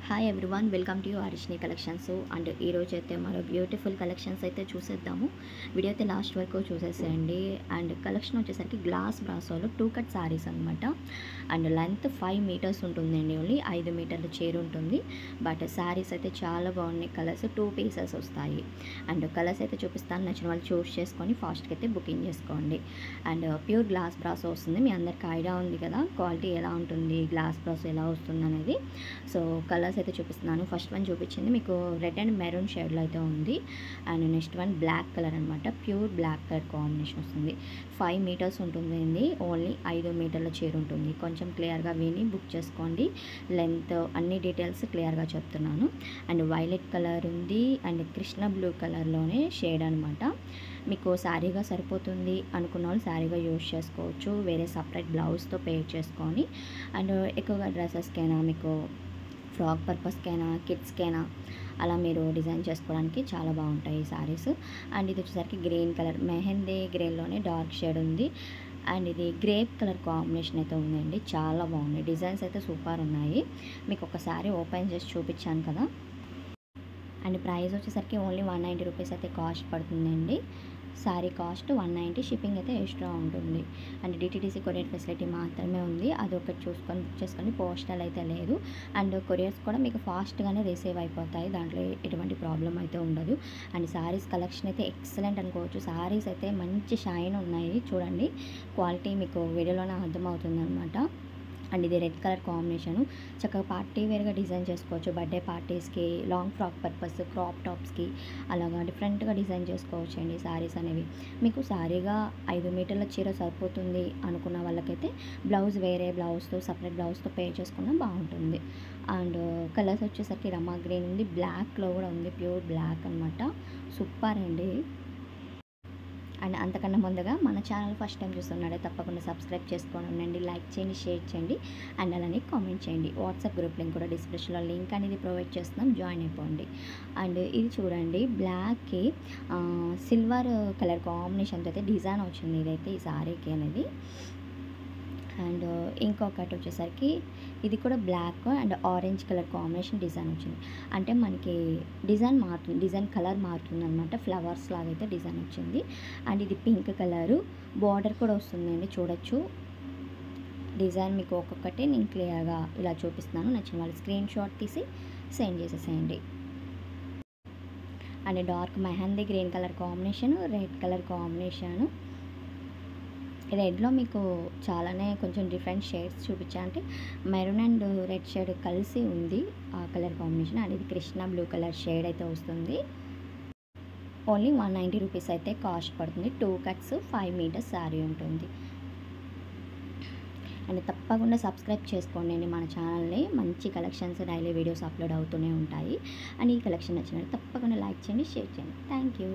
Hi everyone, welcome to Harishni collections. And ఈరోజు అయితే మరో బ్యూటిఫుల్ కలెక్షన్స్ అయితే చూసేద్దాము. వీడియో అయితే లాస్ట్ వరకు చూసేసేయండి. అండ్ కలెక్షన్ వచ్చేసరికి గ్లాస్ బ్రాసోలో 2 కట్ శారీస్ అనమాట. అండ్ లెంత్ 5 మీటర్స్ ఉంటుందండి, ఓన్లీ 5 మీటర్ల చీర ఉంటుంది. బట్ శారీస్ అయితే చాలా బాగున్నాయి. కలర్స్ 2 పీసెస్ వస్తాయి. అండ్ కలర్స్ అయితే చూపిస్తాను, నచ్చిన వాళ్ళు చూస్ చేసుకొని ఫాస్ట్గా అయితే బుకింగ్ చేసుకోండి. అండ్ ప్యూర్ గ్లాస్ బ్రాసో వస్తుంది. మీ అందరికి ఐడియా ఉంది కదా క్వాలిటీ ఎలా ఉంటుంది, గ్లాస్ బ్రాసో ఎలా వస్తుంది అనేది. సో కలర్స్ అయితే చూపిస్తున్నాను. ఫస్ట్ వన్ చూపించింది మీకు రెడ్ అండ్ మెరూన్ షేడ్లో అయితే ఉంది. And next one black colour అనమాట, ప్యూర్ బ్లాక్ కలర్ కాంబినేషన్ వస్తుంది. 5 మీటర్స్ ఉంటుంది, ఓన్లీ 5 మీటర్ల చీర ఉంటుంది. కొంచెం క్లియర్గా విని బుక్ చేసుకోండి. లెంత్ అన్ని డీటెయిల్స్ క్లియర్గా చెప్తున్నాను. అండ్ వైలెట్ కలర్ ఉంది అండ్ కృష్ణ బ్లూ కలర్లోనే షేడ్ అనమాట. మీకు శారీగా సరిపోతుంది అనుకున్న వాళ్ళు శారీగా యూజ్ చేసుకోవచ్చు, వేరే సపరేట్ బ్లౌజ్తో పేర్ చేసుకొని. అండ్ ఎక్కువగా డ్రెస్సెస్కైనా, మీకు ఫ్రాక్ పర్పస్కైనా, కిడ్స్కైనా అలా మీరు డిజైన్ చేసుకోవడానికి చాలా బాగుంటాయి ఈ శారీస్. అండ్ ఇది వచ్చేసరికి గ్రీన్ కలర్, మెహందీ గ్రేలోనే డార్క్ షేడ్ ఉంది. అండ్ ఇది గ్రేప్ కలర్ కాంబినేషన్ అయితే ఉందండి, చాలా బాగుంది. డిజైన్స్ అయితే సూపర్ ఉన్నాయి. మీకు ఒక శారీ ఓపెన్ చేసి చూపించాను కదా. అండ్ ప్రైస్ వచ్చేసరికి ఓన్లీ 190 రూపీస్ అయితే కాస్ట్ పడుతుందండి. శారీ కాస్ట్ 190, షిప్పింగ్ అయితే ఎక్స్ట్రా ఉంటుంది. అండ్ డిటీడీసీ కొరియర్ ఫెసిలిటీ మాత్రమే ఉంది, అది ఒకటి చూసుకొని బుక్ చేసుకొని. పోస్టల్ అయితే లేదు. అండ్ కొరియర్స్ కూడా మీకు ఫాస్ట్గానే రిసీవ్ అయిపోతాయి, దాంట్లో ఎటువంటి ప్రాబ్లం అయితే ఉండదు. అండ్ శారీస్ కలెక్షన్ అయితే ఎక్సలెంట్ అనుకోవచ్చు. శారీస్ అయితే మంచి షైన్ ఉన్నాయి, చూడండి. క్వాలిటీ మీకు వీడియోలోనే అర్థమవుతుంది అనమాట. అండ్ ఇది రెడ్ కలర్ కాంబినేషను, చక్కగా పార్టీ వేర్గా డిజైన్ చేసుకోవచ్చు. బర్త్డే పార్టీస్కి, లాంగ్ ఫ్రాక్ పర్పస్, క్రాప్ టాప్స్కి అలాగా డిఫరెంట్గా డిజైన్ చేసుకోవచ్చు అండి శారీస్ అనేవి. మీకు శారీగా 5 మీటర్ల చీర సరిపోతుంది అనుకున్న వాళ్ళకైతే బ్లౌజ్ వేరే బ్లౌజ్తో, సపరేట్ బ్లౌజ్తో పే చేసుకున్నా బాగుంటుంది. అండ్ కలర్స్ వచ్చేసరికి రమా గ్రీన్ ఉంది, బ్లాక్లో కూడా ఉంది, ప్యూర్ బ్లాక్ అనమాట. సూపర్ అండి. అండ్ అంతకన్నా ముందుగా మన ఛానల్ ఫస్ట్ టైం చూస్తున్నాడే తప్పకుండా సబ్స్క్రైబ్ చేసుకొని ఉండండి, లైక్ చేయండి, షేర్ చేయండి, అండ్ అలానే కామెంట్ చేయండి. వాట్సాప్ గ్రూప్ లింక్ కూడా డిస్క్రిప్షన్లో లింక్ అనేది ప్రొవైడ్ చేస్తున్నాం, జాయిన్ అయిపోండి. అండ్ ఇది చూడండి, బ్లాక్కి సిల్వర్ కలర్ కాంబినేషన్తో అయితే డిజైన్ వచ్చింది ఇదైతే ఈ శారీకి అనేది. అండ్ ఇంకొకటి వచ్చేసరికి ఇది కూడా black and orange colour combination design వచ్చింది. అంటే మనకి డిజైన్ మారుతుంది, డిజైన్ కలర్ మారుతుంది అనమాట. ఫ్లవర్స్ లాగా అయితే డిజైన్ వచ్చింది. అండ్ ఇది పింక్ కలరు, బార్డర్ కూడా వస్తుందండి, చూడొచ్చు. డిజైన్ మీకు ఒక్కొక్కటి నేను క్లియర్గా ఇలా చూపిస్తున్నాను, నచ్చిన వాళ్ళు స్క్రీన్ షాట్ తీసి సెండ్ చేసేసేయండి. And dark mehndi green colour combination, red colour combination. రెడ్లో మీకు చాలానే కొంచెం డిఫరెంట్ షేడ్స్ చూపించా, అంటే మెరూన్ అండ్ రెడ్ షేడ్ కలిసి ఉంది ఆ కలర్ కాంబినేషన్. అండ్ ఇది కృష్ణ బ్లూ కలర్ షేడ్ అయితే వస్తుంది. ఓన్లీ 190 రూపీస్ అయితే కాస్ట్ పడుతుంది. 2 కట్స్ 5 మీటర్స్ శారీ ఉంటుంది. అండ్ తప్పకుండా సబ్స్క్రైబ్ చేసుకోండి మన ఛానల్ని, మంచి కలెక్షన్స్ డైలీ వీడియోస్ అప్లోడ్ అవుతూనే ఉంటాయి. అండ్ ఈ కలెక్షన్ నచ్చినట్టు తప్పకుండా లైక్ చేయండి, షేర్ చేయండి. Thank you.